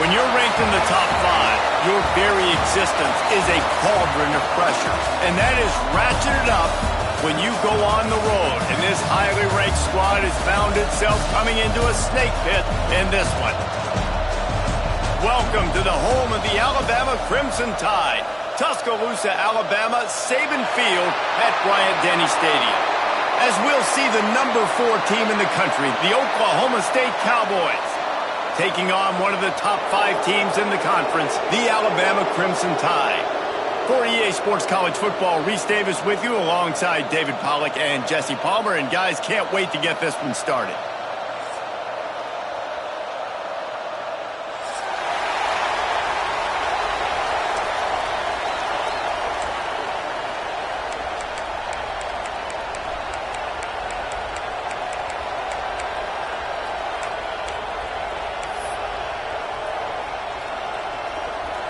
When you're ranked in the top 5, your very existence is a cauldron of pressure. And that is ratcheted up when you go on the road. And this highly ranked squad has found itself coming into a snake pit in this one. Welcome to the home of the Alabama Crimson Tide. Tuscaloosa, Alabama, Saban Field at Bryant-Denny Stadium. As we'll see the number 4 team in the country, the Oklahoma State Cowboys, taking on one of the top 5 teams in the conference, the Alabama Crimson Tide. For EA Sports College Football, Reese Davis with you alongside David Pollack and Jesse Palmer. And guys, can't wait to get this one started.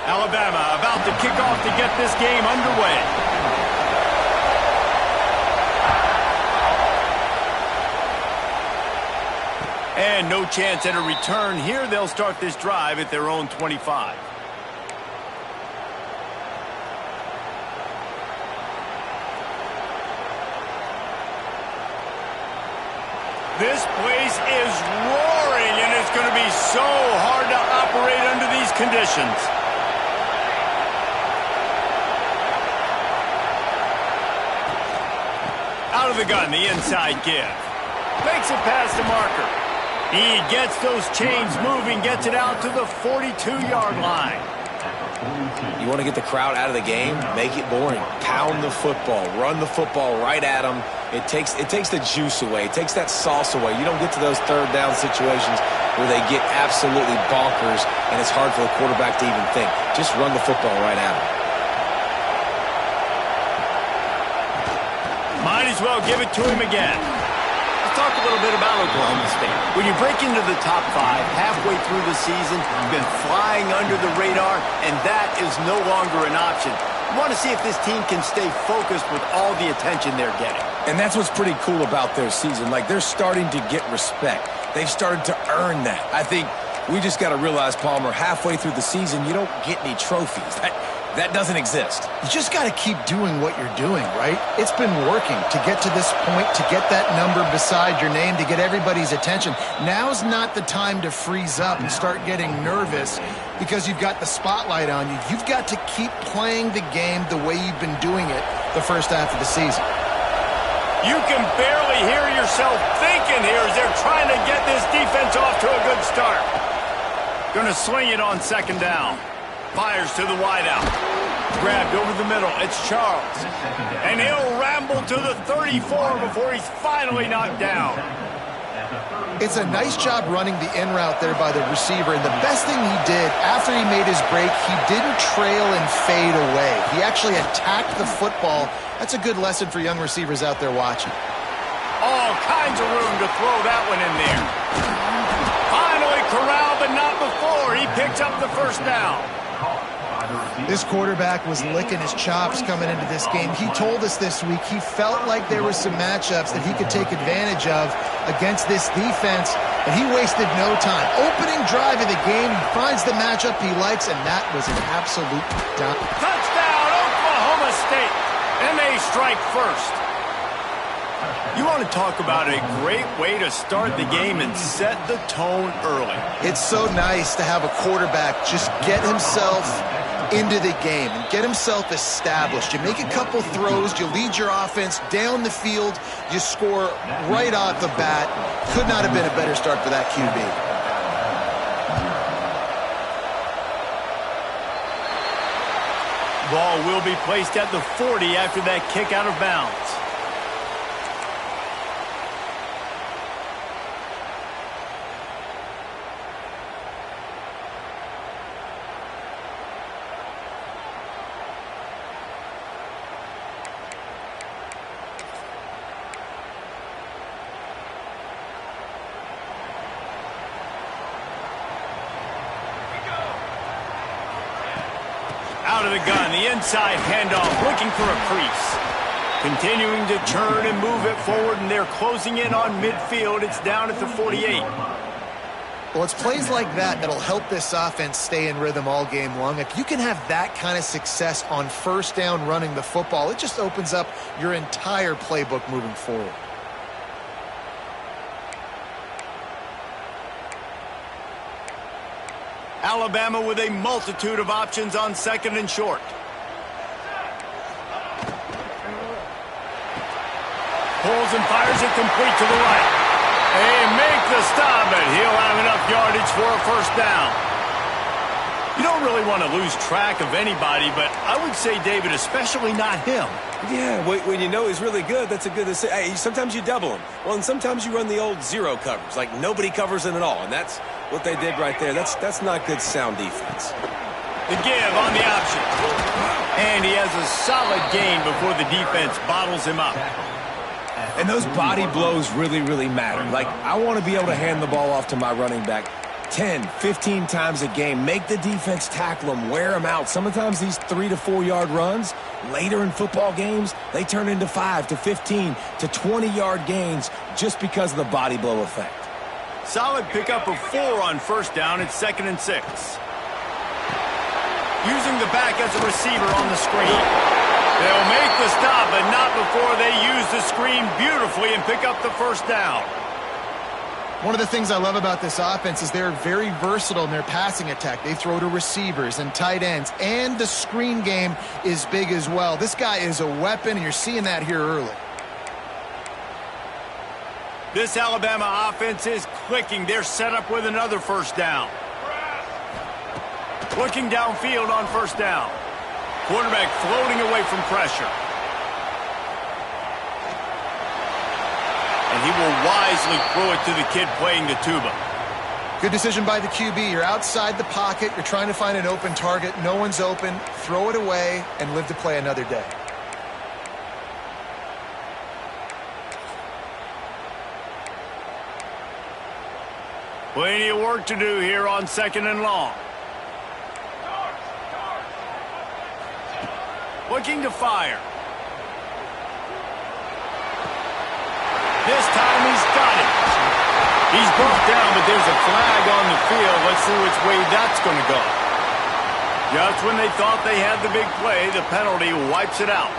Alabama about to kick off to get this game underway. And no chance at a return here. They'll start this drive at their own 25. This place is roaring, and it's going to be so hard to operate under these conditions. Out of the gun, the inside give. Makes it past the marker. He gets those chains moving, gets it out to the 42-yard line. You want to get the crowd out of the game? Make it boring. Pound the football. Run the football right at them. It takes the juice away. It takes that sauce away. You don't get to those third down situations where they get absolutely bonkers, and it's hard for the quarterback to even think. Just run the football right at them. Might as well give it to him again. Let's talk a little bit about Oklahoma State. When you break into the top 5 halfway through the season, you've been flying under the radar, and that is no longer an option. You want to see if this team can stay focused with all the attention they're getting. And that's what's pretty cool about their season. Like, they're starting to get respect. They've started to earn that. I think we just got to realize, Palmer, halfway through the season, you don't get any trophies. That doesn't exist. You just got to keep doing what you're doing, right? It's been working to get to this point, to get that number beside your name, to get everybody's attention. Now's not the time to freeze up and start getting nervous because you've got the spotlight on you. You've got to keep playing the game the way you've been doing it the first half of the season. You can barely hear yourself thinking here as they're trying to get this defense off to a good start. Gonna swing it on second down. Fires to the wideout. Grabbed over the middle. It's Charles. And he'll ramble to the 34 before he's finally knocked down. It's a nice job running the in route there by the receiver. And the best thing he did after he made his break, he didn't trail and fade away. He actually attacked the football. That's a good lesson for young receivers out there watching. All kinds of room to throw that one in there. Finally corralled, but not before. He picks up the first down. This quarterback was licking his chops coming into this game. He told us this week he felt like there were some matchups that he could take advantage of against this defense, and he wasted no time. Opening drive of the game, he finds the matchup he likes, and that was an absolute dime. Touchdown, Oklahoma State, and they strike first. You want to talk about a great way to start the game and set the tone early. It's so nice to have a quarterback just get himself into the game and get himself established. You make a couple throws, you lead your offense down the field, you score right off the bat. Could not have been a better start for that QB. Ball will be placed at the 40 after that kick out of bounds. Out of the gun, the inside handoff, looking for a crease. Continuing to turn and move it forward, and they're closing in on midfield. It's down at the 48. Well, it's plays like that that'll help this offense stay in rhythm all game long. If you can have that kind of success on first down running the football, it just opens up your entire playbook moving forward. Alabama with a multitude of options on second and short. Pulls and fires it complete to the right. They make the stop, and he'll have enough yardage for a first down. You don't really want to lose track of anybody, but I would say, David, especially not him. Yeah, when you know he's really good, that's a good decision. Hey, sometimes you double him. Well, and sometimes you run the old zero coverage, like nobody covers him at all, and that's what they did right there. That's not good sound defense. The give on the option. And he has a solid gain before the defense bottles him up. And those body blows really, really matter. Like, I want to be able to hand the ball off to my running back 10, 15 times a game. Make the defense tackle him, wear him out. Sometimes these 3 to 4 yard runs, later in football games, they turn into 5 to 15 to 20 yard gains just because of the body blow effect. Solid pickup of 4 on first down. It's 2nd and 6. Using the back as a receiver on the screen. They'll make the stop, but not before they use the screen beautifully and pick up the first down. One of the things I love about this offense is they're very versatile in their passing attack. They throw to receivers and tight ends, and the screen game is big as well. This guy is a weapon, and you're seeing that here early. This Alabama offense is clicking. They're set up with another first down. Looking downfield on first down. Quarterback floating away from pressure. And he will wisely throw it to the kid playing the tuba. Good decision by the QB. You're outside the pocket. You're trying to find an open target. No one's open. Throw it away and live to play another day. Plenty of work to do here on 2nd and long. Looking to fire. This time he's got it. He's brought down, but there's a flag on the field. Let's see which way that's going to go. Just when they thought they had the big play, the penalty wipes it out.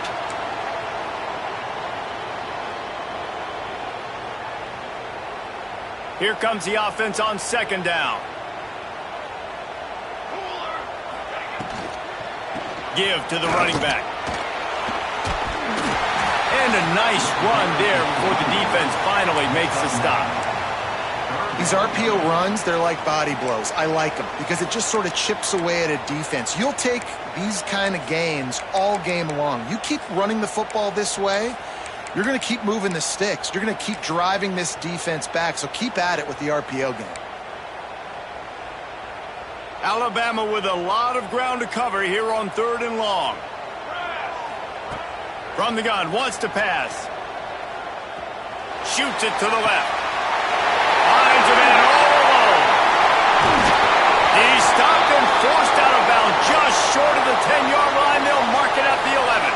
Here comes the offense on 2nd down. Give to the running back. And a nice run there before the defense finally makes the stop. These RPO runs, they're like body blows. I like them because it just sort of chips away at a defense. You'll take these kind of gains all game long. You keep running the football this way, you're going to keep moving the sticks. You're going to keep driving this defense back, so keep at it with the RPO game. Alabama with a lot of ground to cover here on 3rd and long. From the gun, wants to pass. Shoots it to the left. Finds him in all alone. He's stopped and forced out of bounds just short of the 10-yard line. They'll mark it at the 11.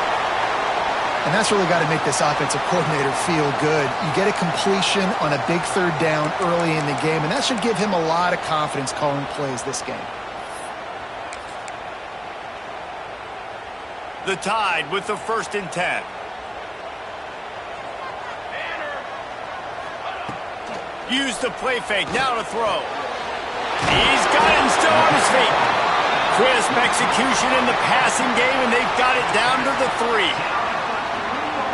And that's really got to make this offensive coordinator feel good. You get a completion on a big 3rd down early in the game, and that should give him a lot of confidence calling plays this game. The Tide with the 1st and 10. Use the play fake, now to throw. He's got it and still on his feet. Crisp execution in the passing game, and they've got it down to the 3.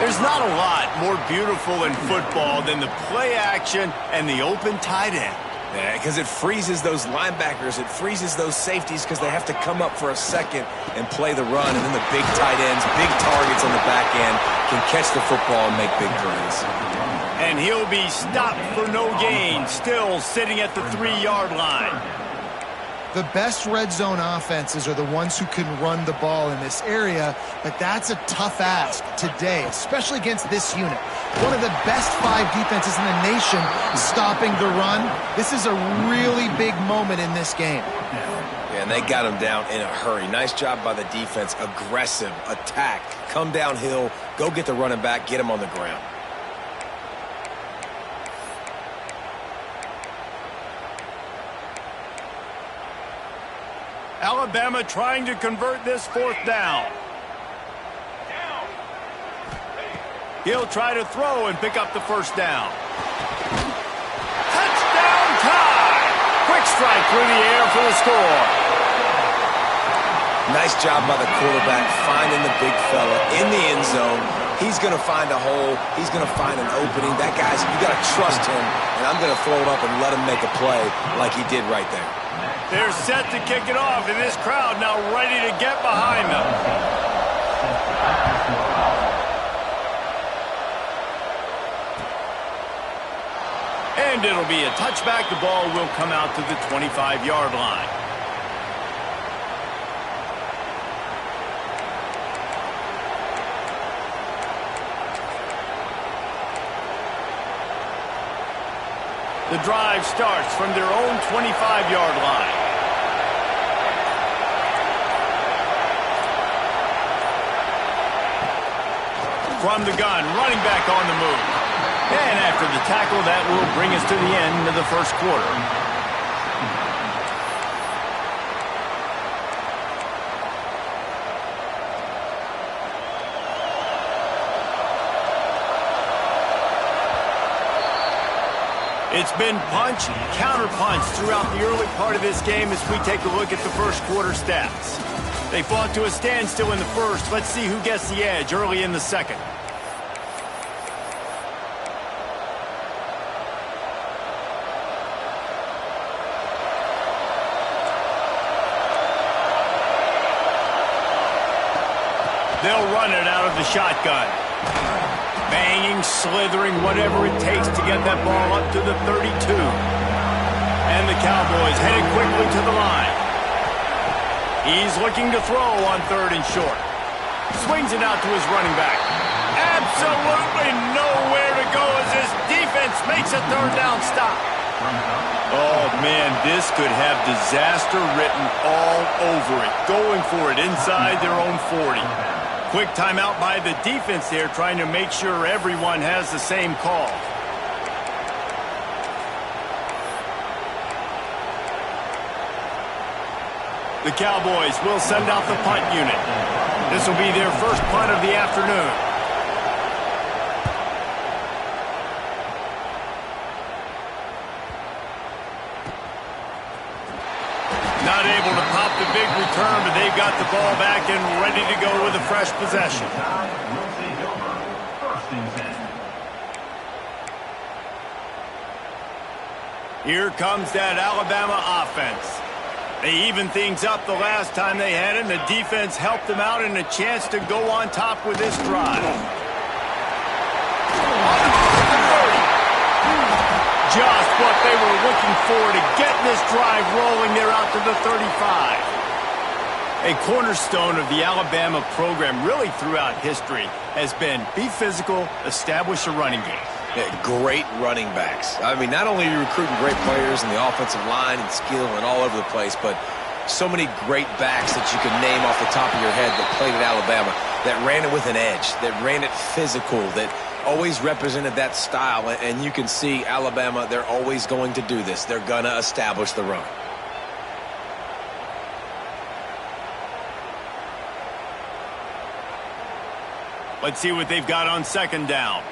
There's not a lot more beautiful in football than the play action and the open tight end. Yeah, because it freezes those linebackers. It freezes those safeties because they have to come up for a second and play the run. And then the big tight ends, big targets on the back end can catch the football and make big plays. And he'll be stopped for no gain, still sitting at the 3-yard line. The best red zone offenses are the ones who can run the ball in this area, but that's a tough ask today, especially against this unit. One of the best 5 defenses in the nation stopping the run. This is a really big moment in this game. Yeah, and they got him down in a hurry. Nice job by the defense. Aggressive, attack, come downhill, go get the running back, get him on the ground. Alabama trying to convert this fourth down. He'll try to throw and pick up the first down. Touchdown tie! Quick strike through the air for the score. Nice job by the quarterback finding the big fella in the end zone. He's going to find a hole. He's going to find an opening. That guy's, you got to trust him, and I'm going to throw it up and let him make a play like he did right there. They're set to kick it off, and this crowd now ready to get behind them. And it'll be a touchback. The ball will come out to the 25-yard line. The drive starts from their own 25-yard line. From the gun, running back on the move. And after the tackle, that will bring us to the end of the first quarter. It's been punch, counter-punch throughout the early part of this game as we take a look at the first quarter stats. They fought to a standstill in the first. Let's see who gets the edge early in the second. They'll run it out of the shotgun. Banging, slithering, whatever it takes to get that ball up to the 32. And the Cowboys headed quickly to the line. He's looking to throw on third and short. Swings it out to his running back. Absolutely nowhere to go as his defense makes a third down stop. Oh, man, this could have disaster written all over it. Going for it inside their own 40. Quick timeout by the defense there, trying to make sure everyone has the same call. The Cowboys will send out the punt unit. This will be their first punt of the afternoon. Not able to pop the big return, but they've got the ball back and ready to go with a fresh possession. Here comes that Alabama offense. They evened things up the last time they had it, and the defense helped them out and a chance to go on top with this drive. Just what they were looking for to get this drive rolling. They're out to the 35. A cornerstone of the Alabama program really throughout history has been be physical, establish a running game. Yeah, great running backs. I mean, not only are you recruiting great players in the offensive line and skill and all over the place, but so many great backs that you can name off the top of your head that played at Alabama, that ran it with an edge, that ran it physical, that always represented that style. And you can see Alabama, they're always going to do this. They're going to establish the run. Let's see what they've got on second down.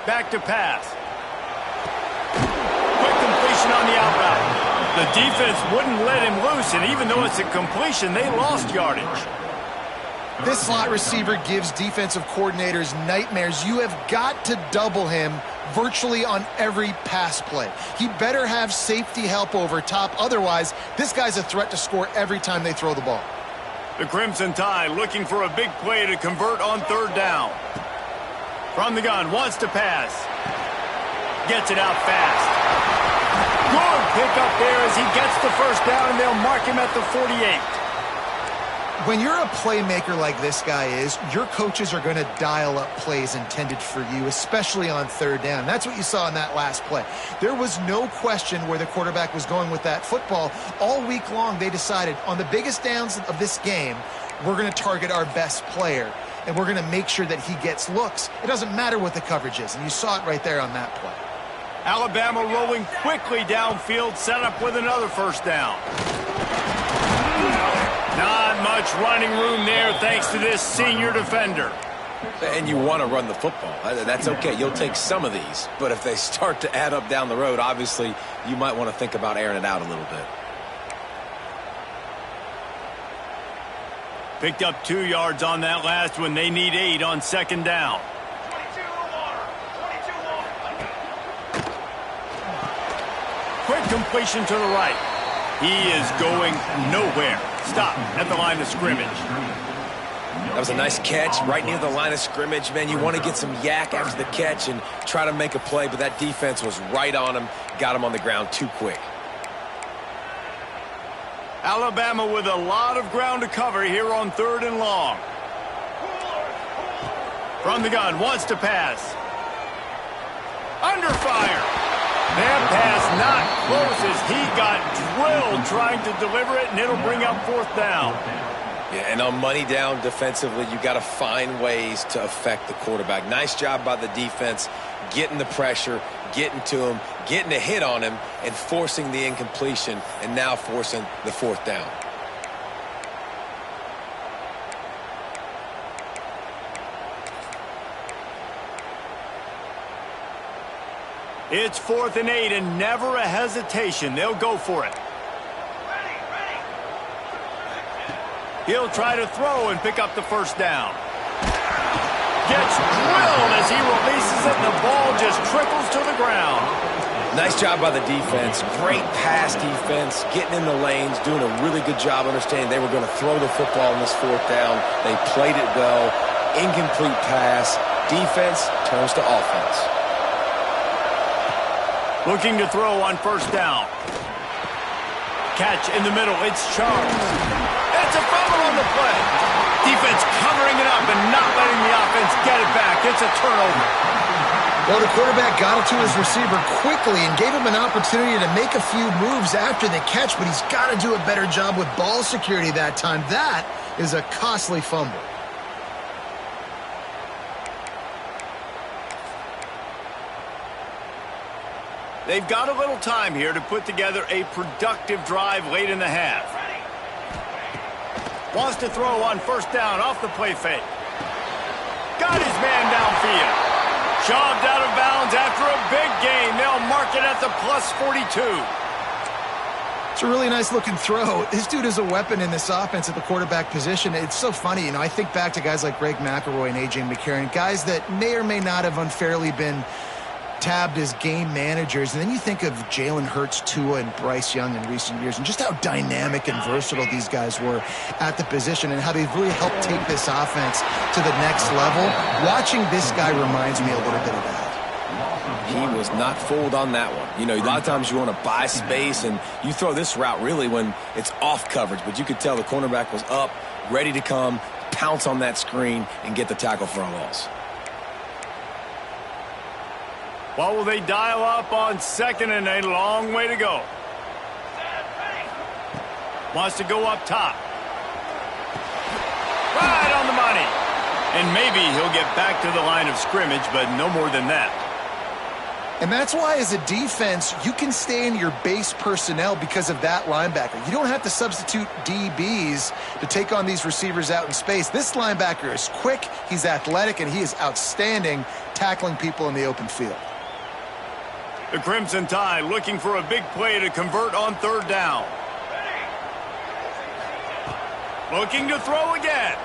Back to pass. Quick completion on the out route. The defense wouldn't let him loose, and even though it's a completion, they lost yardage. This slot receiver gives defensive coordinators nightmares. You have got to double him virtually on every pass play. He better have safety help over top. Otherwise, this guy's a threat to score every time they throw the ball. The Crimson Tide looking for a big play to convert on third down. From the gun, wants to pass. Gets it out fast. Good pickup there as he gets the first down, and they'll mark him at the 48. When you're a playmaker like this guy is, your coaches are going to dial up plays intended for you, especially on third down. That's what you saw in that last play. There was no question where the quarterback was going with that football. All week long, they decided on the biggest downs of this game, we're going to target our best player. and we're going to make sure that he gets looks. It doesn't matter what the coverage is, and you saw it right there on that play. Alabama rolling quickly downfield, set up with another first down. Not much running room there thanks to this senior defender. And you want to run the football. That's okay. You'll take some of these. But if they start to add up down the road, obviously, you might want to think about airing it out a little bit. Picked up 2 yards on that last one. They need 8 on second down. Quick completion to the right. He is going nowhere. Stop at the line of scrimmage. That was a nice catch right near the line of scrimmage, man. You want to get some yak after the catch and try to make a play, but that defense was right on him, got him on the ground too quick. Alabama with a lot of ground to cover here on 3rd and long. From the gun, wants to pass. Under fire. That pass not close as he got drilled trying to deliver it, and it'll bring up 4th down. Yeah, and on money down defensively, you got to find ways to affect the quarterback. Nice job by the defense, getting the pressure, getting to him, getting a hit on him, and forcing the incompletion, and now forcing the 4th down. It's 4th and 8, and never a hesitation. They'll go for it. He'll try to throw and pick up the first down. Gets drilled as he releases it, and the ball just trickles to the ground. Nice job by the defense. Great pass defense, getting in the lanes, doing a really good job understanding they were going to throw the football in this 4th down. They played it well. Incomplete pass. Defense turns to offense. Looking to throw on first down. Catch in the middle. It's Charles. It's a fumble on the play. Defense covering it up and not letting the offense get it back. It's a turnover. Well, the quarterback got it to his receiver quickly and gave him an opportunity to make a few moves after the catch, but he's got to do a better job with ball security that time. That is a costly fumble. They've got a little time here to put together a productive drive late in the half. Wants to throw on first down off the play fake. Got his man downfield. Shoved out of bounds after a big gain. They'll mark it at the plus 42. It's a really nice looking throw. This dude is a weapon in this offense at the quarterback position. It's so funny, I think back to guys like Greg McElroy and A.J. McCarron, guys that may or may not have unfairly been tabbed as game managers, and then you think of Jalen Hurts, Tua, and Bryce Young in recent years, and just how dynamic and versatile these guys were at the position and how they've really helped take this offense to the next level. Watching this guy reminds me a little bit of that. He was not fooled on that one. A lot of times you want to buy space, and you throw this route really when it's off coverage, but you could tell the cornerback was up, ready to come, pounce on that screen, and get the tackle for a loss. What will they dial up on 2nd and a long way to go? Wants to go up top. Right on the money. And maybe he'll get back to the line of scrimmage, but no more than that. And that's why, as a defense, you can stay in your base personnel because of that linebacker. You don't have to substitute DBs to take on these receivers out in space. This linebacker is quick, he's athletic, and he is outstanding tackling people in the open field. The Crimson Tide looking for a big play to convert on 3rd down. Looking to throw again.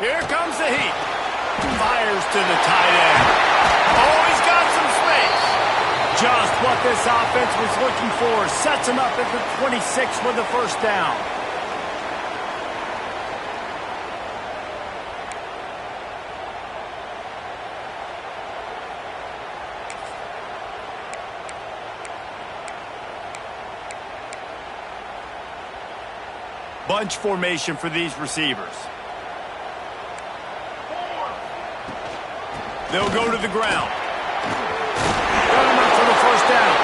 Here comes the heat. Fires to the tight end. Oh, he's got some space. Just what this offense was looking for. Sets him up at the 26 with the first down. Bunch formation for these receivers. They'll go to the ground. Got him up for the first down.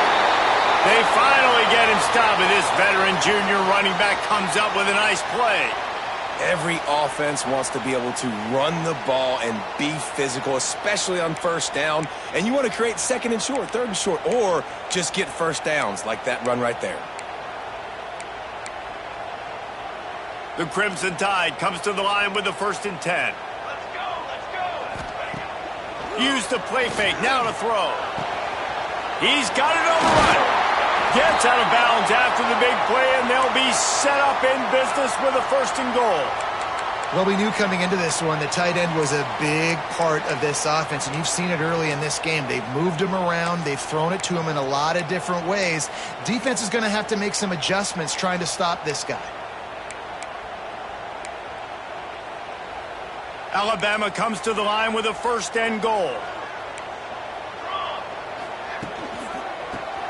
They finally get him stopped, and this veteran junior running back comes up with a nice play. Every offense wants to be able to run the ball and be physical, especially on first down. And you want to create second and short, third and short, or just get first downs like that run right there. The Crimson Tide comes to the line with the 1st and 10. Let's go. Use the play fake, now to throw. He's got it on the run. Gets out of bounds after the big play, and they'll be set up in business with a 1st and goal. Well, we knew coming into this one the tight end was a big part of this offense, and you've seen it early in this game. They've moved him around. They've thrown it to him in a lot of different ways. Defense is going to have to make some adjustments trying to stop this guy. Alabama comes to the line with a 1st and goal.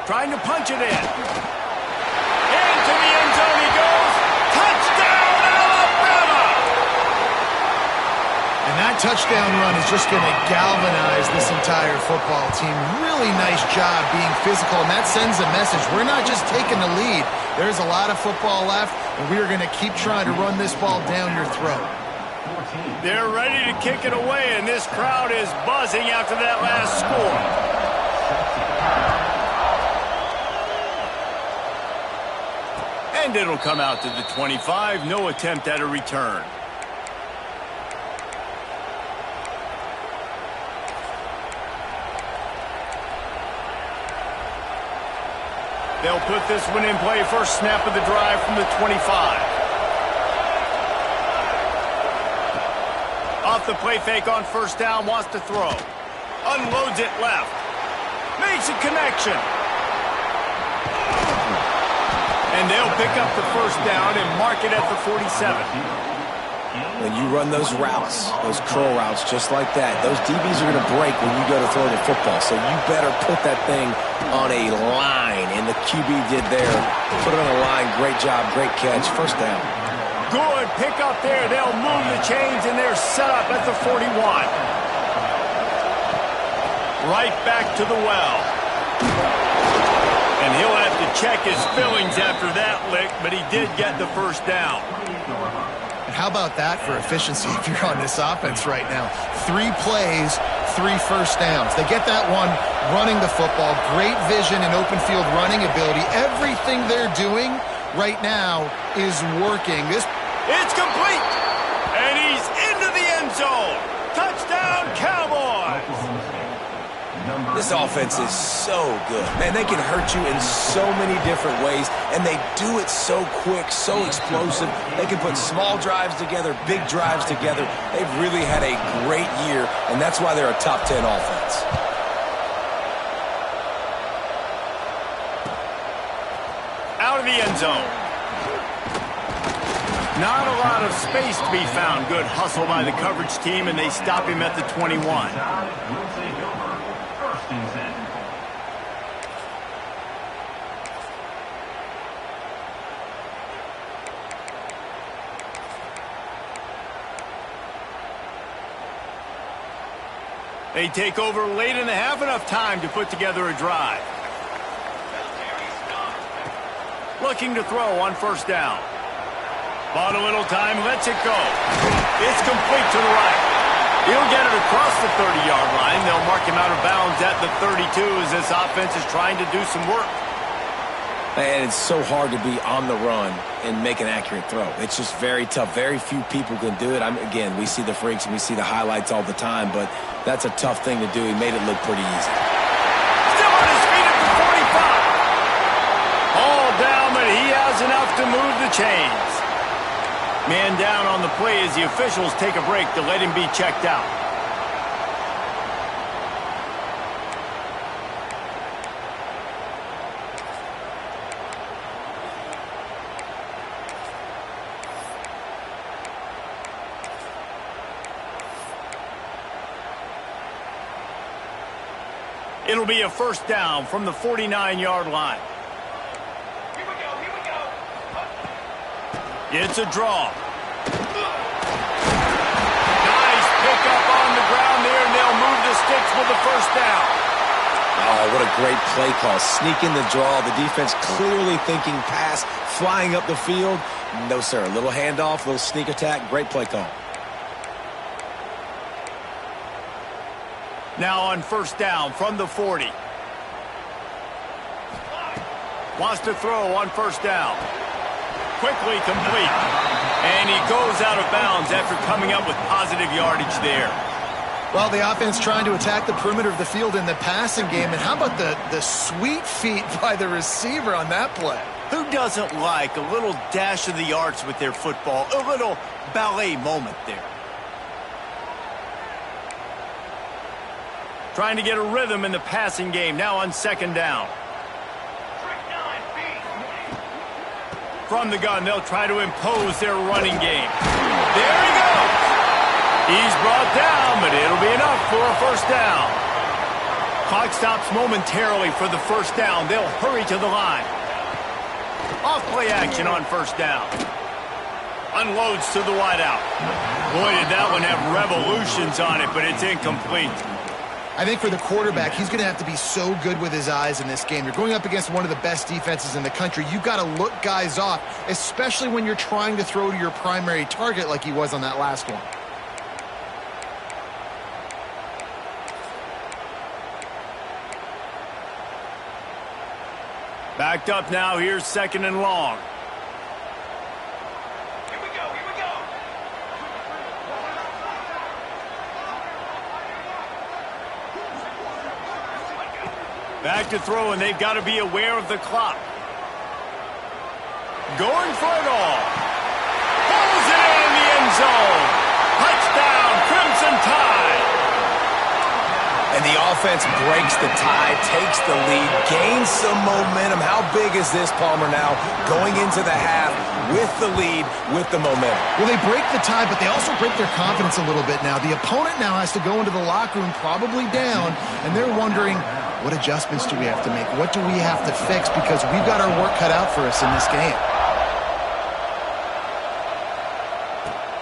Trying to punch it in. Into the end zone he goes. Touchdown, Alabama! And that touchdown run is just going to galvanize this entire football team. Really nice job being physical, and that sends a message. We're not just taking the lead. There's a lot of football left, and we are going to keep trying to run this ball down your throat. They're ready to kick it away, and this crowd is buzzing after that last score. And it'll come out to the 25. No attempt at a return. They'll put this one in play. First snap of the drive from the 25. Off the play fake on 1st down. Wants to throw. Unloads it left. Makes a connection. And they'll pick up the 1st down and mark it at the 47. When you run those routes, those curl routes just like that, those DBs are going to break when you go to throw the football. So you better put that thing on a line. And the QB did there. Put it on a line. Great job. Great catch. 1st down. Good pick up there. They'll move the chains, and they're set up at the 41. Right back to the well. And he'll have to check his fillings after that lick, but he did get the 1st down. And how about that for efficiency if you're on this offense right now? 3 plays, 3 1st downs. They get that one running the football. Great vision and open field running ability. Everything they're doing right now is working. It's complete, and he's into the end zone. Touchdown, Cowboys! This offense is so good. Man, they can hurt you in so many different ways, and they do it so quick, so explosive. They can put small drives together, big drives together. They've really had a great year, and that's why they're a top 10 offense. Out of the end zone. Not a lot of space to be found. Good hustle by the coverage team, and they stop him at the 21. They take over late in the half, enough time to put together a drive. Looking to throw on 1st down. Bought a little time, lets it go. It's complete to the right. He'll get it across the 30-yard line. They'll mark him out of bounds at the 32 as this offense is trying to do some work. And it's so hard to be on the run and make an accurate throw. It's just very tough. Very few people can do it. Again, we see the freaks and we see the highlights all the time, but that's a tough thing to do. He made it look pretty easy. Still on his feet at the 45. All down, but he has enough to move the chains. Man down on the play as the officials take a break to let him be checked out. It'll be a 1st down from the 49-yard line. Here we go. It's a draw. Nice pick up on the ground there, and they'll move the sticks with the 1st down. Oh, what a great play call. Sneaking the draw. The defense clearly thinking pass, flying up the field. No, sir. A little handoff, little sneak attack. Great play call. Now on first down from the 40. Wants to throw on first down. Quickly complete. And he goes out of bounds after coming up with positive yardage there. Well, the offense trying to attack the perimeter of the field in the passing game. And how about the sweet feet by the receiver on that play? Who doesn't like a little dash of the arts with their football? A little ballet moment there. Trying to get a rhythm in the passing game now on second down. From the gun, they'll try to impose their running game. There he goes. He's brought down, but it'll be enough for a first down. Clock stops momentarily for the first down. They'll hurry to the line. Off play action on first down. Unloads to the wideout. Boy, did that one have revolutions on it, but it's incomplete. I think for the quarterback, he's going to have to be so good with his eyes in this game. You're going up against one of the best defenses in the country. You've got to look guys off, especially when you're trying to throw to your primary target like he was on that last one. Backed up now. Here's second and long. Here we go, here we go. Back to throw, and they've got to be aware of the clock. Going for it all. Pulls it in the end zone. Touchdown, Crimson Tide. And the offense breaks the tie, takes the lead, gains some momentum. How big is this, Palmer, now going into the half with the lead, with the momentum? Well, they break the tie, but they also break their confidence a little bit now. The opponent now has to go into the locker room probably down, and they're wondering, what adjustments do we have to make? What do we have to fix? Because we've got our work cut out for us in this game.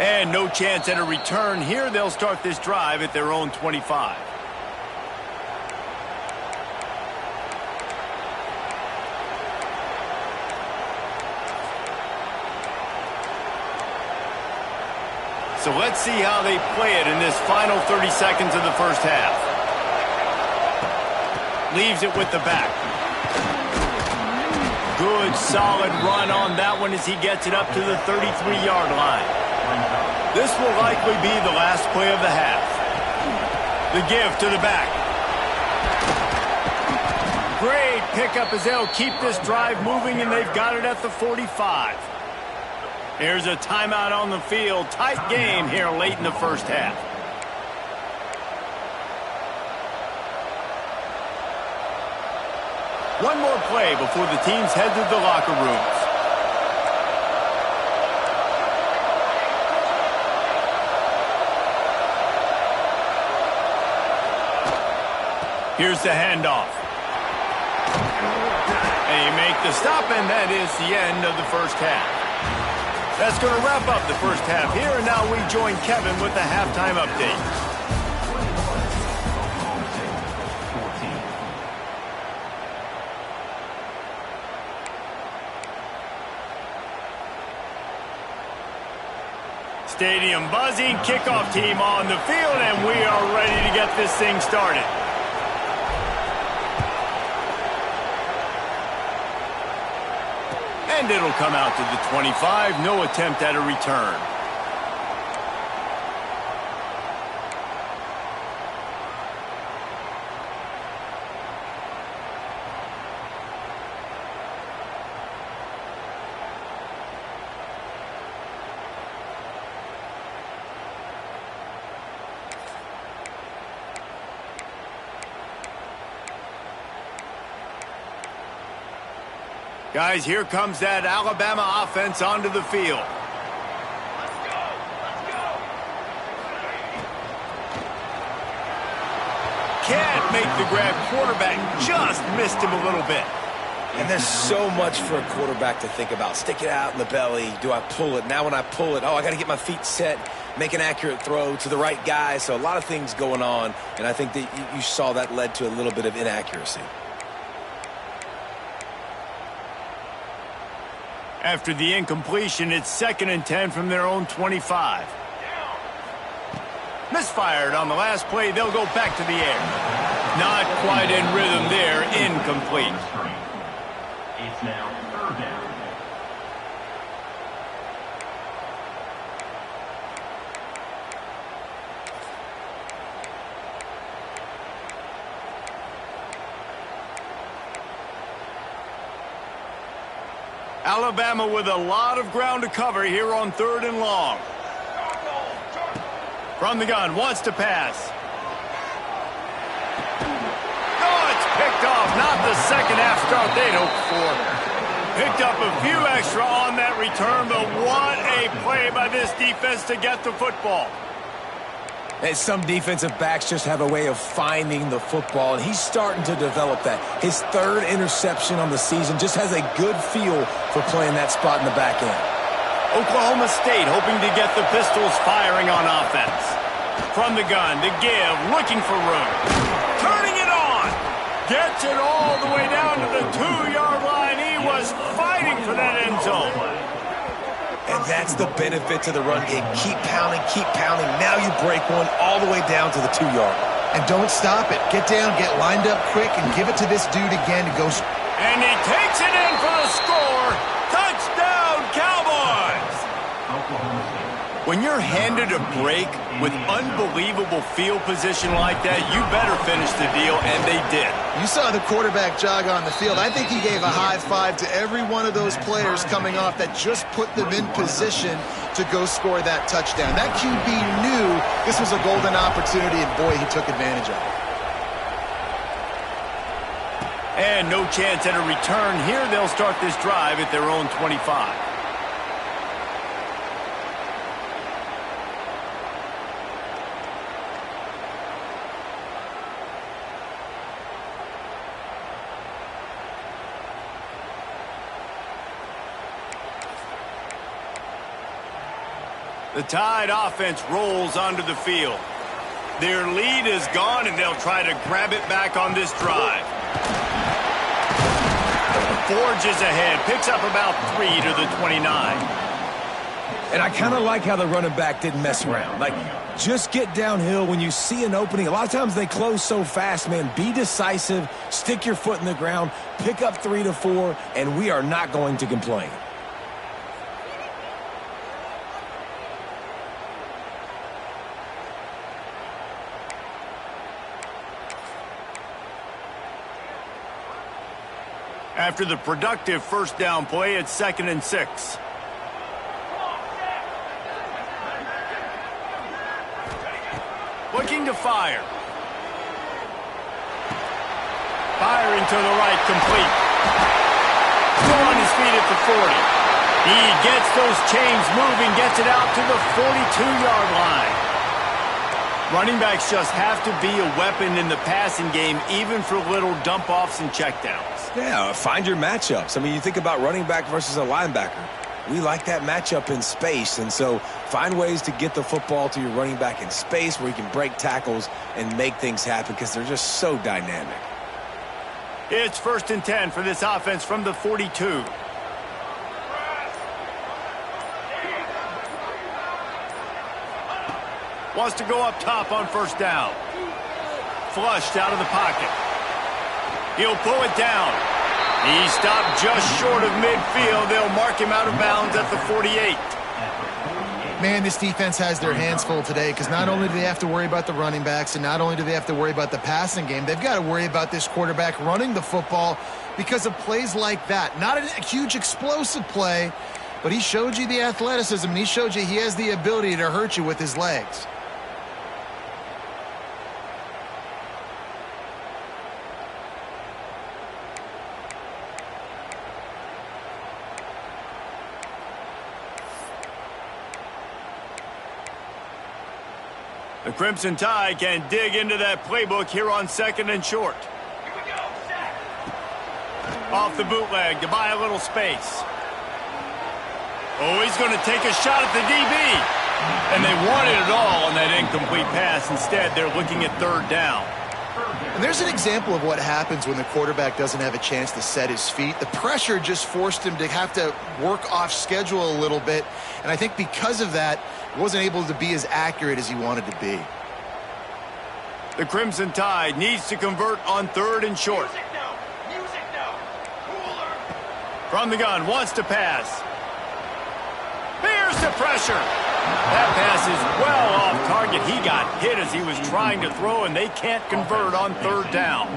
And no chance at a return here. They'll start this drive at their own 25. So let's see how they play it in this final 30 seconds of the first half. Leaves it with the back. Good, solid run on that one as he gets it up to the 33-yard line. This will likely be the last play of the half. The give to the back. Great pickup as they'll keep this drive moving, and they've got it at the 45. Here's a timeout on the field. Tight game here late in the first half. One more play before the teams head to the locker rooms. Here's the handoff. They make the stop, and that is the end of the first half. That's going to wrap up the first half here, and now we join Kevin with the halftime update. Stadium buzzing, kickoff team on the field, and we are ready to get this thing started. And it'll come out to the 25. No attempt at a return. Guys, here comes that Alabama offense onto the field. Let's go, let's go. Can't make the grab. Quarterback just missed him a little bit. And there's so much for a quarterback to think about. Stick it out in the belly. Do I pull it? Now when I pull it, I got to get my feet set, make an accurate throw to the right guy. So a lot of things going on, and I think that you saw that led to a little bit of inaccuracy. After the incompletion, it's 2nd and 10 from their own 25. Misfired on the last play. They'll go back to the air. Not quite in rhythm there. Incomplete. It's now 3rd down. Alabama with a lot of ground to cover here on 3rd and long. From the gun, wants to pass. Oh, it's picked off. Not the second half start they'd hoped for. Picked up a few extra on that return, but what a play by this defense to get the football. And some defensive backs just have a way of finding the football, and he's starting to develop that. His 3rd interception on the season, just has a good feel for playing that spot in the back end. Oklahoma State hoping to get the Pistols firing on offense. From the gun, the give, looking for room. Turning it on. Gets it all the way down to the 2-yard line. He was fighting for that end zone. And that's the benefit to the run game. Keep pounding, keep pounding. Now you break one all the way down to the 2-yard. And don't stop it. Get down, get lined up quick, and give it to this dude again to go. And he takes it in for the score. Touchdown, Cowboys! When you're handed a break with unbelievable field position like that, you better finish the deal, and they did. You saw the quarterback jog on the field. I think he gave a high five to every one of those players coming off that just put them in position to go score that touchdown. That QB knew this was a golden opportunity, and boy, he took advantage of it. And no chance at a return here. They'll start this drive at their own 25. The Tide offense rolls onto the field. Their lead is gone, and they'll try to grab it back on this drive. Forges ahead, picks up about 3 to the 29. And I kind of like how the running back didn't mess around. Like, just get downhill when you see an opening. A lot of times they close so fast, man. Be decisive, stick your foot in the ground, pick up 3 to 4, and we are not going to complain. After the productive first down play, it's 2nd and 6. Looking to fire. Firing to the right, complete. Still on his feet at the 40. He gets those chains moving, gets it out to the 42-yard line. Running backs just have to be a weapon in the passing game, even for little dump-offs and checkdowns. Yeah, find your matchups. I mean, you think about running back versus a linebacker. We like that matchup in space, and so find ways to get the football to your running back in space where you can break tackles and make things happen because they're just so dynamic. It's 1st and 10 for this offense from the 42. Wants to go up top on first down. Flushed out of the pocket. He'll pull it down. He stopped just short of midfield. They'll mark him out of bounds at the 48. Man, this defense has their hands full today because not only do they have to worry about the running backs and not only do they have to worry about the passing game, they've got to worry about this quarterback running the football because of plays like that. Not a huge explosive play, but he showed you the athleticism, and he showed you he has the ability to hurt you with his legs. The Crimson Tide can dig into that playbook here on 2nd and short. Here we go, set. Off the bootleg to buy a little space. Oh, he's going to take a shot at the DB. And they wanted it all on that incomplete pass. Instead, they're looking at third down. And there's an example of what happens when the quarterback doesn't have a chance to set his feet. The pressure just forced him to have to work off schedule a little bit. And I think because of that, he wasn't able to be as accurate as he wanted to be. The Crimson Tide needs to convert on third and short. From the gun, wants to pass. Here's the pressure. That pass is well off target. He got hit as he was trying to throw, and they can't convert on third down.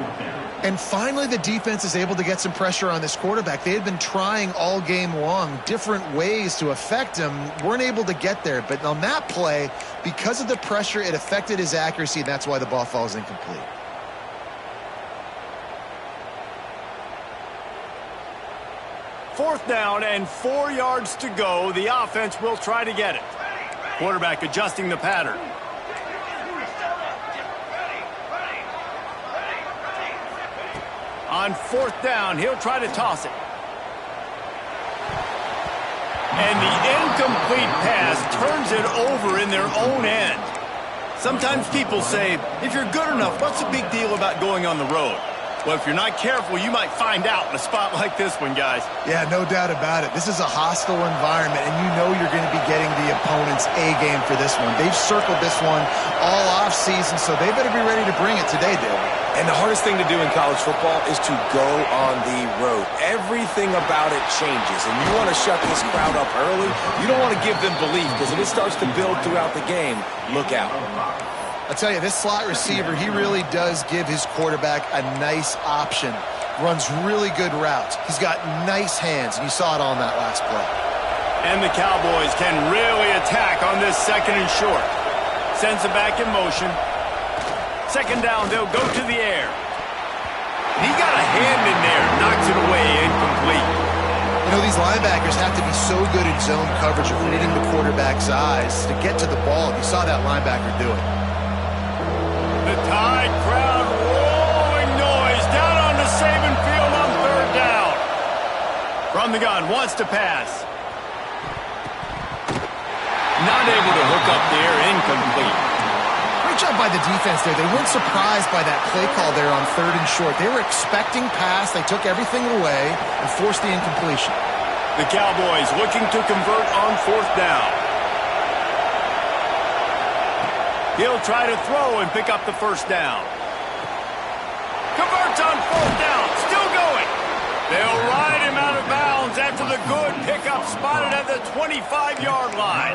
And finally, the defense is able to get some pressure on this quarterback. They had been trying all game long, different ways to affect him, weren't able to get there. But on that play, because of the pressure, it affected his accuracy, and that's why the ball falls incomplete. Fourth down and 4 yards to go. The offense will try to get it. Quarterback adjusting the pattern. On fourth down, he'll try to toss it. And the incomplete pass turns it over in their own end. Sometimes people say, if you're good enough, what's the big deal about going on the road? Well, if you're not careful, you might find out in a spot like this one, guys. Yeah, no doubt about it. This is a hostile environment, and you know you're going to be getting the opponent's A game for this one. They've circled this one all offseason, so they better be ready to bring it today, David. And the hardest thing to do in college football is to go on the road. Everything about it changes, and you want to shut this crowd up early. You don't want to give them belief, because if it starts to build throughout the game, look out. I'll tell you, this slot receiver, he really does give his quarterback a nice option. Runs really good routes. He's got nice hands, and you saw it on that last play. And the Cowboys can really attack on this second and short. Sends it back in motion. Second down, they'll go to the air. He got a hand in there, knocks it away, incomplete. You know, these linebackers have to be so good in zone coverage of reading the quarterback's eyes to get to the ball. You saw that linebacker do it. The Tide crowd rolling noise down on the Saban field on third down. From the gun, wants to pass. Not able to hook up there, incomplete. Great job by the defense there. They weren't surprised by that play call there on third and short. They were expecting pass. They took everything away and forced the incompletion. The Cowboys looking to convert on fourth down. He'll try to throw and pick up the first down. Converts on fourth down. Still going. They'll ride him out of bounds after the good pickup spotted at the 25-yard line.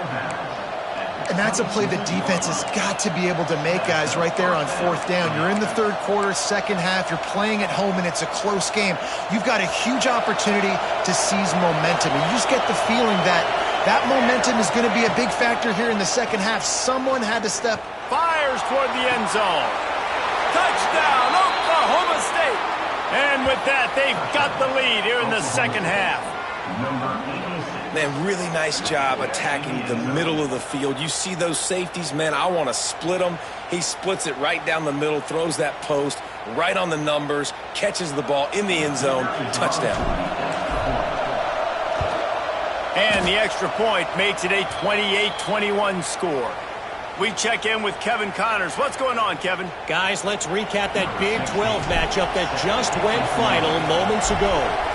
And that's a play the defense has got to be able to make, guys, right there on fourth down. You're in the third quarter, second half. You're playing at home, and it's a close game. You've got a huge opportunity to seize momentum. And you just get the feeling that that momentum is going to be a big factor here in the second half. Someone had to step. Fires toward the end zone. Touchdown, Oklahoma State. And with that, they've got the lead here in the second half. Man, really nice job attacking the middle of the field. You see those safeties, man, I want to split them. He splits it right down the middle, throws that post right on the numbers, catches the ball in the end zone, touchdown. And the extra point makes it a 28-21 score. We check in with Kevin Connors. What's going on, Kevin? Guys, let's recap that Big 12 matchup that just went final moments ago.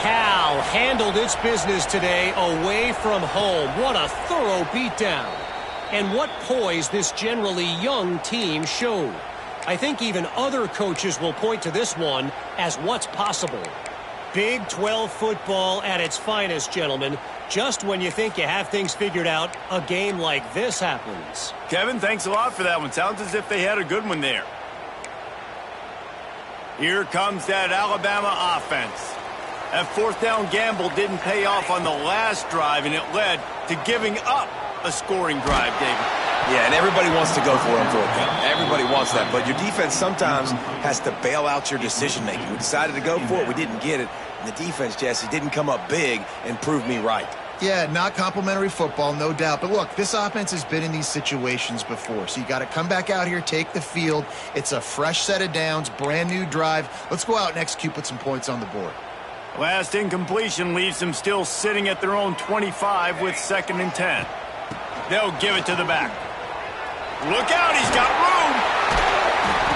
Cal handled its business today away from home. What a thorough beatdown. And what poise this generally young team showed. I think even other coaches will point to this one as what's possible. Big 12 football at its finest, gentlemen. Just when you think you have things figured out, a game like this happens. Kevin, thanks a lot for that one. Sounds as if they had a good one there. Here comes that Alabama offense. That fourth down gamble didn't pay off on the last drive, and it led to giving up a scoring drive, David. Yeah, and everybody wants to go for it on fourth down. Everybody wants that, but your defense sometimes has to bail out your decision-making. We decided to go for it. We didn't get it. And the defense, Jesse, didn't come up big and prove me right. Yeah, not complimentary football, no doubt. But look, this offense has been in these situations before. So you got to come back out here, take the field. It's a fresh set of downs, brand new drive. Let's go out and execute, put some points on the board. Last incompletion leaves them still sitting at their own 25 with 2nd and 10. They'll give it to the back. Look out, he's got room.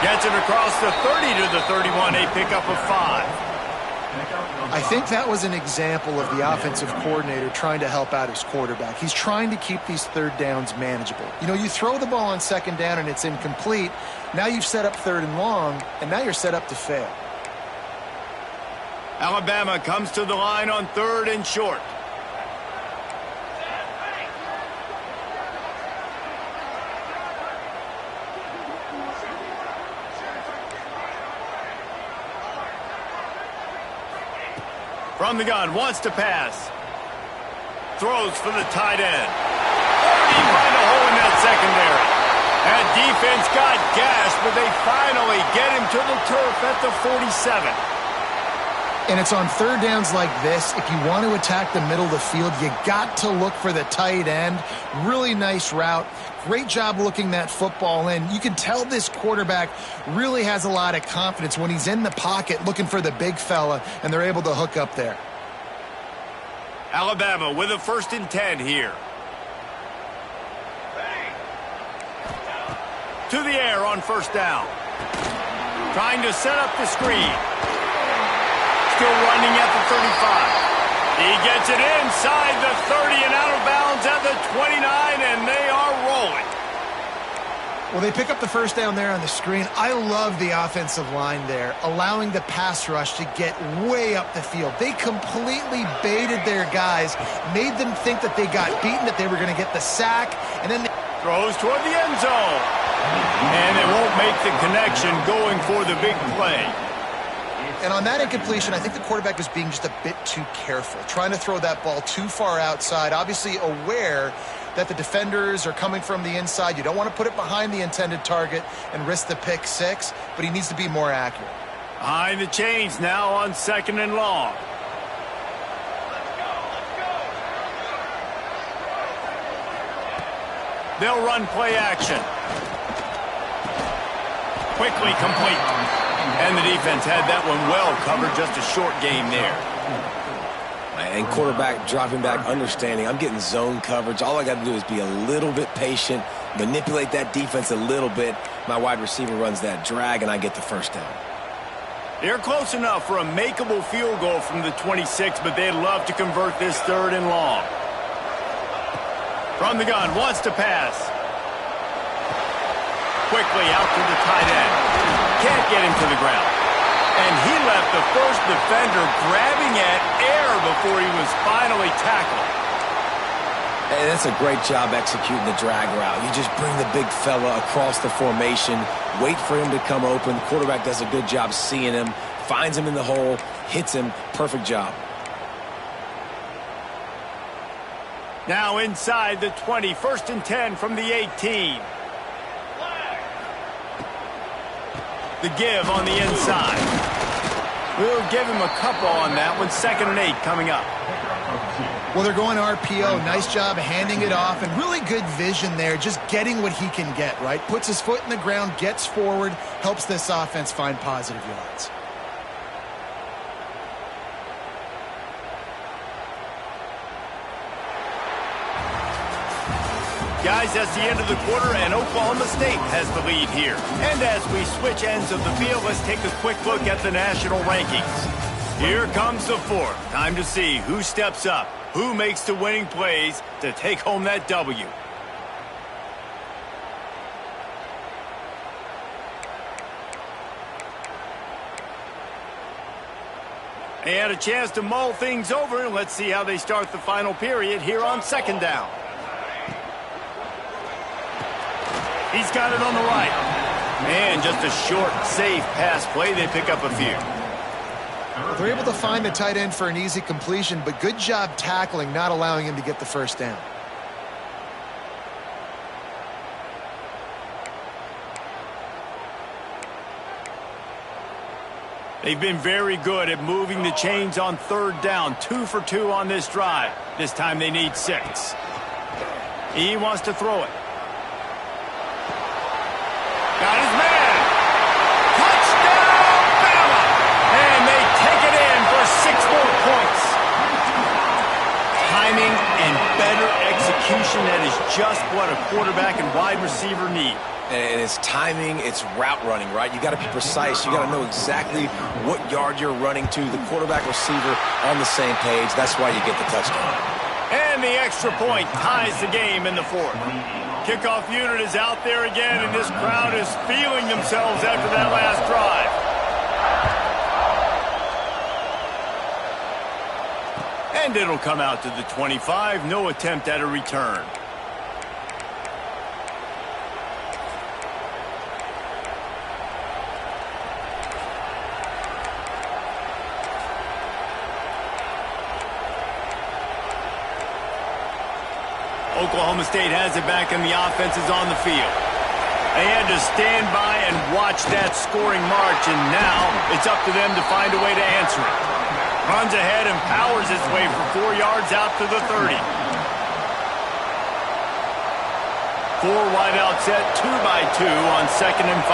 Gets it across the 30 to the 31, a pickup of 5. I think that was an example of the offensive coordinator trying to help out his quarterback. He's trying to keep these 3rd downs manageable. You know, you throw the ball on 2nd down and it's incomplete. Now you've set up 3rd and long, and now you're set up to fail. Alabama comes to the line on 3rd and short. From the gun, wants to pass. Throws for the tight end. He find a hole in that secondary. That defense got gashed, but they finally get him to the turf at the 47. And it's on 3rd downs like this, if you want to attack the middle of the field, you got to look for the tight end. Really nice route. Great job looking that football in. You can tell this quarterback really has a lot of confidence when he's in the pocket looking for the big fella, and they're able to hook up there. Alabama with a 1st and 10 here. To the air on 1st down. Trying to set up the screen. Still running at the 35. He gets it inside the 30 and out of bounds at the 29, and they are rolling. Well, they pick up the 1st down there on the screen. I love the offensive line there, allowing the pass rush to get way up the field. They completely baited their guys, made them think that they got beaten, that they were going to get the sack, and then throws toward the end zone. And they won't make the connection going for the big play. And on that incompletion, I think the quarterback was being just a bit too careful, trying to throw that ball too far outside, obviously aware that the defenders are coming from the inside. You don't want to put it behind the intended target and risk the pick 6, but he needs to be more accurate. Behind the chains now on 2nd and long. They'll run play action. Quickly complete. And the defense had that one well covered, just a short game there. And quarterback dropping back, understanding I'm getting zone coverage. All I got to do is be a little bit patient, manipulate that defense a little bit. My wide receiver runs that drag, and I get the 1st down. They're close enough for a makeable field goal from the 26, but they'd love to convert this 3rd and long. From the gun, wants to pass. Quickly out to the tight end. Can't get him to the ground. And he left the first defender grabbing at air before he was finally tackled. Hey, that's a great job executing the drag route. You just bring the big fella across the formation, wait for him to come open. The quarterback does a good job seeing him, finds him in the hole, hits him. Perfect job. Now inside the 20, 1st and 10 from the 18. The give on the inside. We'll give him a couple on that one. 2nd and 8 coming up. Well, they're going RPO. Nice job handing it off, and really good vision there, just getting what he can get, right? Puts his foot in the ground, gets forward, helps this offense find positive yards. Guys, that's the end of the quarter, and Oklahoma State has the lead here. And as we switch ends of the field, let's take a quick look at the national rankings. Here comes the 4th. Time to see who steps up, who makes the winning plays to take home that W. They had a chance to mull things over, and let's see how they start the final period here on 2nd down. He's got it on the right. And just a short, safe pass play. They pick up a few. They're able to find the tight end for an easy completion, but good job tackling, not allowing him to get the 1st down. They've been very good at moving the chains on 3rd down. 2 for 2 on this drive. This time they need 6. He wants to throw it. Got his man. Touchdown, Bama! And they take it in for 6 more better execution. That is just what a quarterback and wide receiver need. And it's timing, it's route running, right? You got to be precise. You got to know exactly what yard you're running to. The quarterback receiver on the same page. That's why you get the touchdown. And the extra point ties the game in the fourth. Kickoff unit is out there again, and this crowd is feeling themselves after that last drive. And it'll come out to the 25. No attempt at a return. Oklahoma State has it back, and the offense is on the field. They had to stand by and watch that scoring march, and now it's up to them to find a way to answer it. Runs ahead and powers his way for 4 yards out to the 30. 4 wide out set, 2 by 2 on 2nd and 5.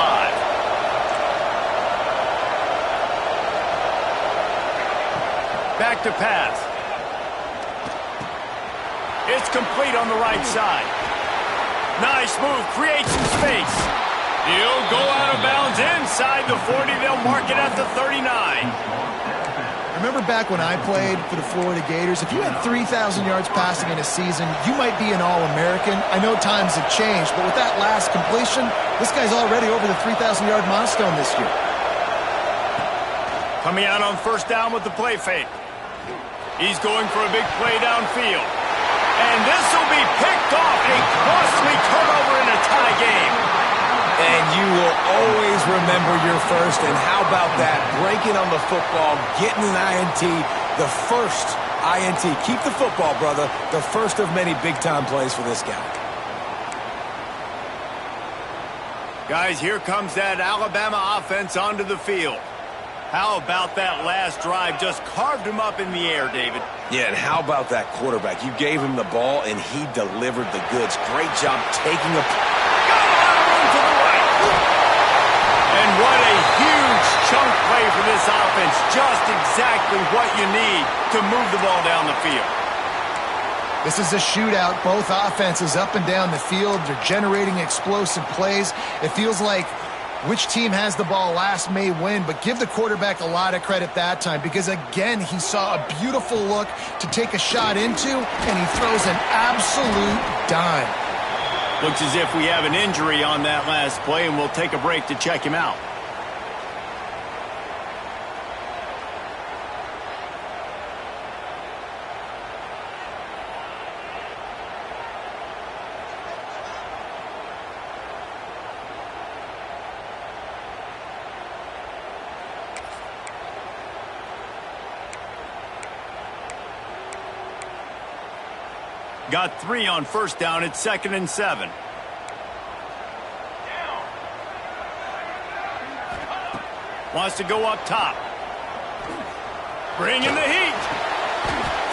Back to pass. It's complete on the right side. Nice move, creates some space. He'll go out of bounds inside the 40. They'll mark it at the 39. Remember back when I played for the Florida Gators, if you had 3,000 yards passing in a season, you might be an All-American. I know times have changed, but with that last completion, this guy's already over the 3,000-yard milestone this year. Coming out on first down with the play fake. He's going for a big play downfield. And this will be picked off. A costly turnover in a tie game. And you will always remember your first. And how about that? Breaking on the football, getting an INT, the first INT. Keep the football, brother. The first of many big-time plays for this guy. Guys, here comes that Alabama offense onto the field. How about that last drive? Just carved him up in the air, David. Yeah, and how about that quarterback? You gave him the ball, and he delivered the goods. Great job taking a... Got a lot of room to the right. And what a huge chunk play for this offense. Just exactly what you need to move the ball down the field. This is a shootout. Both offenses up and down the field. They're generating explosive plays. It feels like which team has the ball last may win, but give the quarterback a lot of credit that time because, again, he saw a beautiful look to take a shot into, and he throws an absolute dime. Looks as if we have an injury on that last play, and we'll take a break to check him out. Got 3 on first down. It's 2nd and 7. Wants to go up top. Bringing the heat.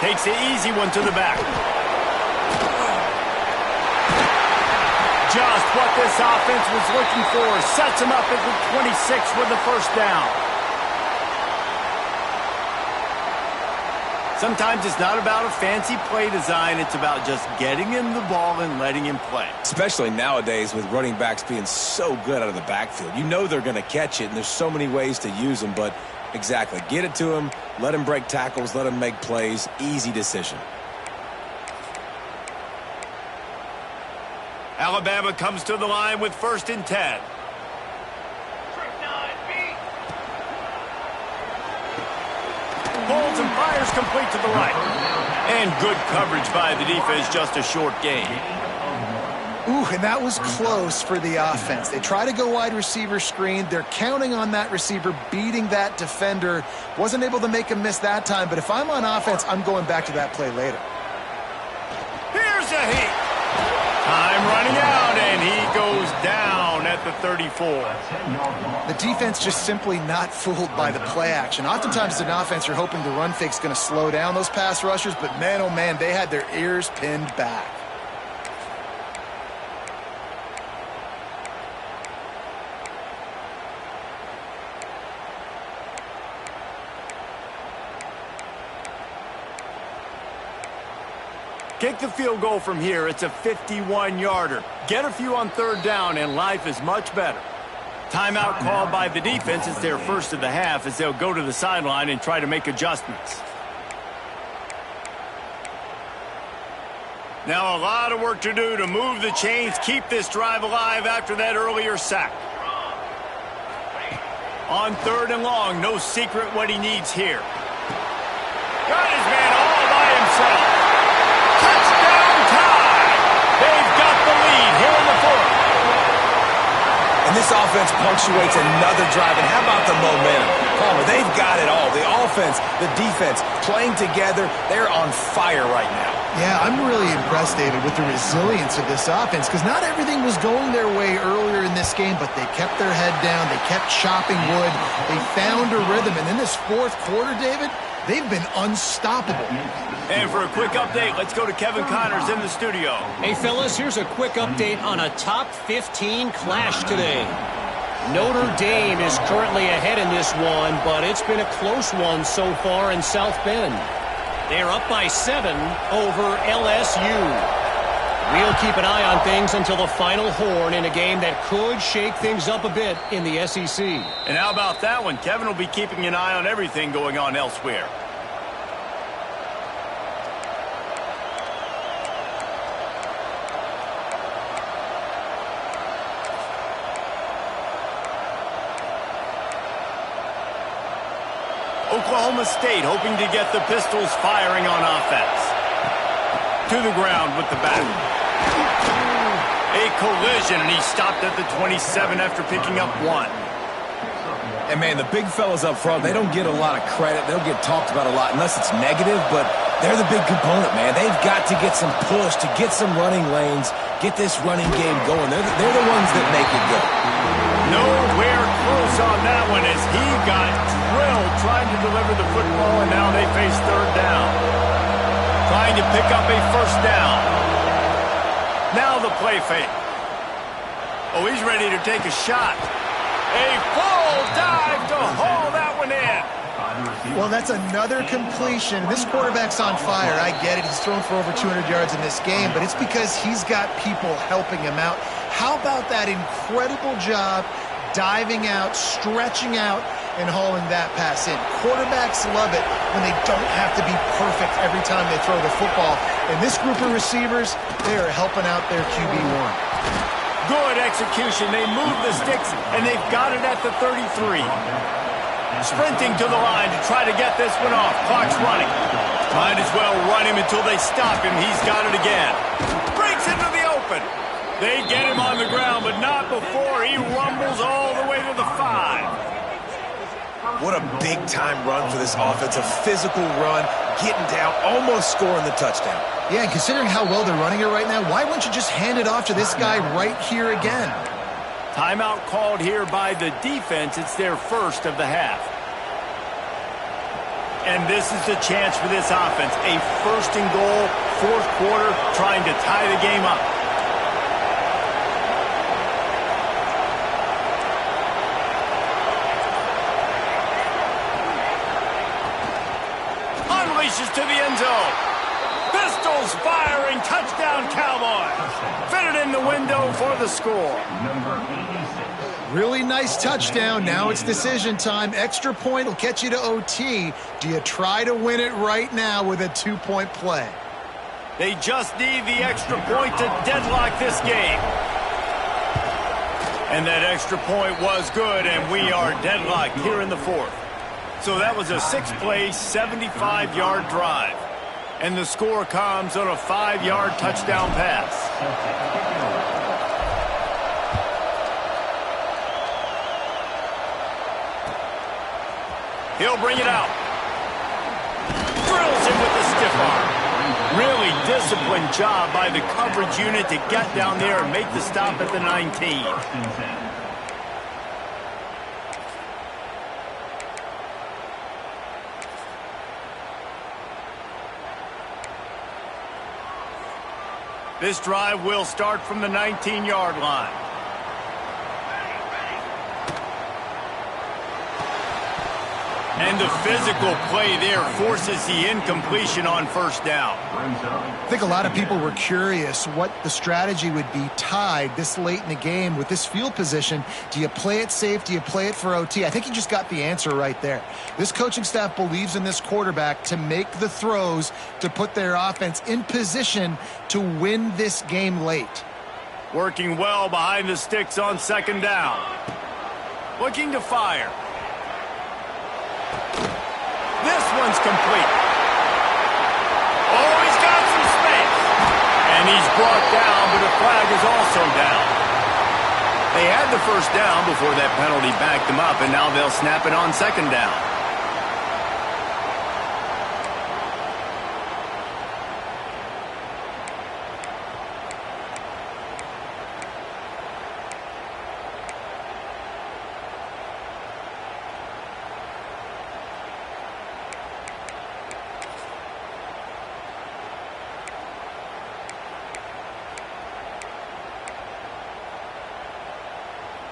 Takes the easy one to the back. Just what this offense was looking for. Sets him up at the 26 with the first down. Sometimes it's not about a fancy play design. It's about just getting him the ball and letting him play. Especially nowadays with running backs being so good out of the backfield. You know they're going to catch it, and there's so many ways to use them. But exactly, get it to him, let him break tackles, let him make plays. Easy decision. Alabama comes to the line with 1st and 10. Pulls and fires complete to the right. And good coverage by the defense, just a short gain. Ooh, and that was close for the offense. They try to go wide receiver screen. They're counting on that receiver beating that defender. Wasn't able to make him miss that time, but if I'm on offense, I'm going back to that play later. Here's a heat. Time running out, and he goes down at the 34. The defense just simply not fooled by the play action. Oftentimes as an offense, you're hoping the run fake's going to slow down those pass rushers, but man, oh man, they had their ears pinned back. Kick the field goal from here. It's a 51-yarder. Get a few on third down, and life is much better. Timeout called by the defense. It's their first of the half as they'll go to the sideline and try to make adjustments. Now a lot of work to do to move the chains, keep this drive alive after that earlier sack. On third and long, no secret what he needs here. Got his man all by himself. Touchdown tie! They've got the lead here in the fourth. And this offense punctuates another drive. And how about the momentum? Palmer, they've got it all. The offense, the defense, playing together. They're on fire right now. Yeah, I'm really impressed, David, with the resilience of this offense because not everything was going their way earlier in this game, but they kept their head down. They kept chopping wood. They found a rhythm. And in this fourth quarter, David, they've been unstoppable. And for a quick update, let's go to Kevin Connors in the studio. Hey, fellas, here's a quick update on a top 15 clash today. Notre Dame is currently ahead in this one, but it's been a close one so far in South Bend. They're up by 7 over LSU. We'll keep an eye on things until the final horn in a game that could shake things up a bit in the SEC. And how about that one? Kevin will be keeping an eye on everything going on elsewhere. Oklahoma State hoping to get the Pistols firing on offense. To the ground with the bat. A collision, and he stopped at the 27 after picking up 1. And, man, the big fellas up front, they don't get a lot of credit. They'll get talked about a lot unless it's negative, but they're the big component, man. They've got to get some push, to get some running lanes, get this running game going. They're the ones that make it go. Nowhere close on that one as he got drilled trying to deliver the football, and now they face third down. Trying to pick up a first down. Now the play fake. Oh, he's ready to take a shot. A full dive to haul that one in. Well, that's another completion. This quarterback's on fire. I get it. He's thrown for over 200 yards in this game, but it's because he's got people helping him out. How about that incredible job diving out, stretching out, and hauling that pass in? Quarterbacks love it when they don't have to be perfect every time they throw the football. And this group of receivers, they are helping out their QB1. Good execution. They move the sticks, and they've got it at the 33. Sprinting to the line to try to get this one off. Clock's running. Might as well run him until they stop him. He's got it again. Breaks into the open. They get him on the ground, but not before he rumbles all the way to the 5. What a big-time run for this offense. A physical run, getting down, almost scoring the touchdown. Yeah, and considering how well they're running it right now, why wouldn't you just hand it off to this guy right here again? Timeout called here by the defense. It's their first of the half. And this is the chance for this offense. A first and goal, fourth quarter, trying to tie the game up. Unleashes to the end zone. Pistols firing, touchdown Cowboys. Fitted in the window for the score. Really nice touchdown. Now it's decision time. Extra point will catch you to OT. Do you try to win it right now with a 2-point play? They just need the extra point to deadlock this game. And that extra point was good, and we are deadlocked here in the fourth. So that was a 6-play, 75-yard drive. And the score comes on a 5-yard touchdown pass. He'll bring it out. Drills him with the stiff arm. Really disciplined job by the coverage unit to get down there and make the stop at the 19. This drive will start from the 19-yard line. And the physical play there forces the incompletion on first down. I think a lot of people were curious what the strategy would be tied this late in the game with this field position. Do you play it safe? Do you play it for OT? I think you just got the answer right there. This coaching staff believes in this quarterback to make the throws to put their offense in position to win this game late. Working well behind the sticks on second down. Looking to fire. This one's complete. Oh, he's got some space. And he's brought down, but a flag is also down. They had the first down before that penalty backed them up, and now they'll snap it on second down.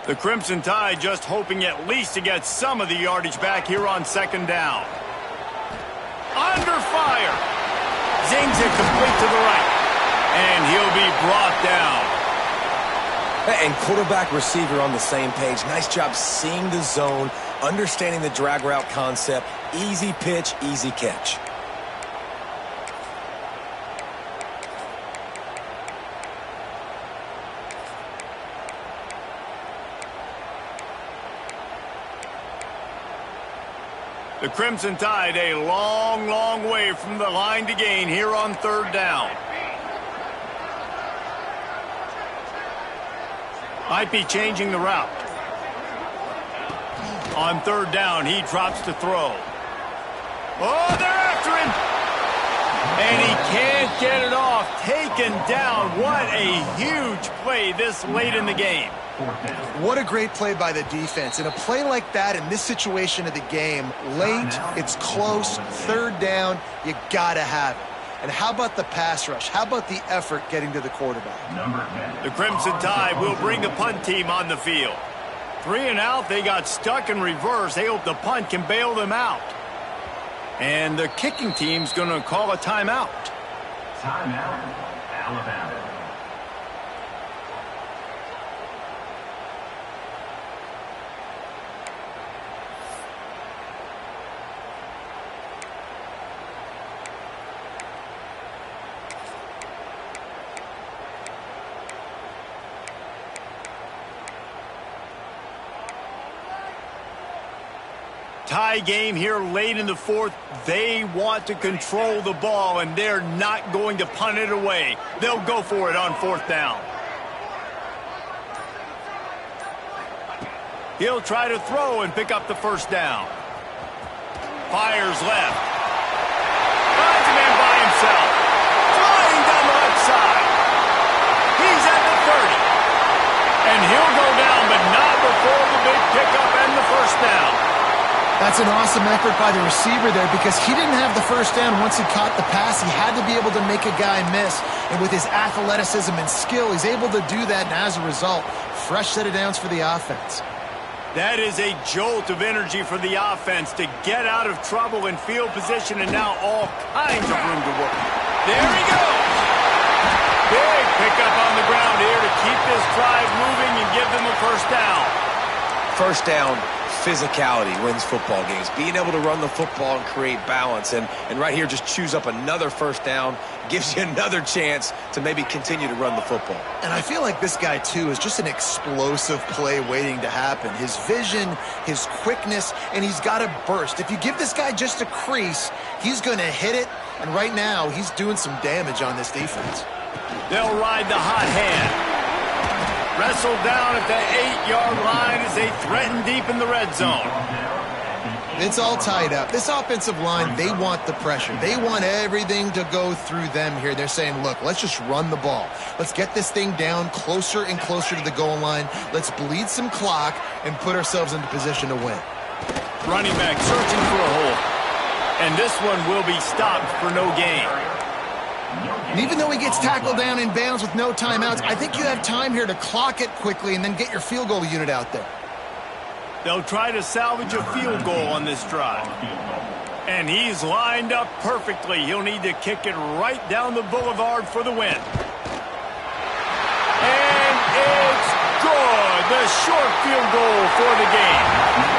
The Crimson Tide just hoping at least to get some of the yardage back here on second down. Under fire. Zings it complete to the right. And he'll be brought down. And quarterback receiver on the same page. Nice job seeing the zone, understanding the drag route concept. Easy pitch, easy catch. The Crimson Tide a long, long way from the line to gain here on third down. Might be changing the route. On third down, he drops to throw. Oh, they're after him. And he can't get it off. Taken down. What a huge play this late in the game. What a great play by the defense. In a play like that, in this situation of the game, late, it's close, third down, you gotta have it. And how about the pass rush? How about the effort getting to the quarterback? The Crimson Tide will bring the punt team on the field. 3 and out, they got stuck in reverse. They hope the punt can bail them out. And the kicking team's going to call a timeout. Timeout, Alabama. Tie game here late in the fourth. They want to control the ball, and they're not going to punt it away. They'll go for it on fourth down. He'll try to throw and pick up the first down. Fires left. Finds a man by himself. Flying down the left side. He's at the 30. And he'll go down, but not before the big pickup and the first down. That's an awesome effort by the receiver there because he didn't have the first down once he caught the pass. He had to be able to make a guy miss. And with his athleticism and skill, he's able to do that. And as a result, fresh set of downs for the offense. That is a jolt of energy for the offense to get out of trouble in field position, and now all kinds of room to work. There he goes. Big pickup on the ground here to keep this drive moving and give them a first down. First down, physicality wins football games. Being able to run the football and create balance. And right here, just choose up another first down, gives you another chance to maybe continue to run the football. And I feel like this guy, too, is just an explosive play waiting to happen. His vision, his quickness, and he's got a burst. If you give this guy just a crease, he's going to hit it. And right now, he's doing some damage on this defense. They'll ride the hot hand. Wrestled down at the 8-yard line as they threaten deep in the red zone. It's all tied up. This offensive line, they want the pressure. They want everything to go through them here. They're saying, look, let's just run the ball. Let's get this thing down closer and closer to the goal line. Let's bleed some clock and put ourselves into position to win. Running back searching for a hole. And this one will be stopped for no gain. And even though he gets tackled down in bounds with no timeouts, I think you have time here to clock it quickly and then get your field goal unit out there. They'll try to salvage a field goal on this drive. And he's lined up perfectly. He'll need to kick it right down the boulevard for the win. And it's good. The short field goal for the game.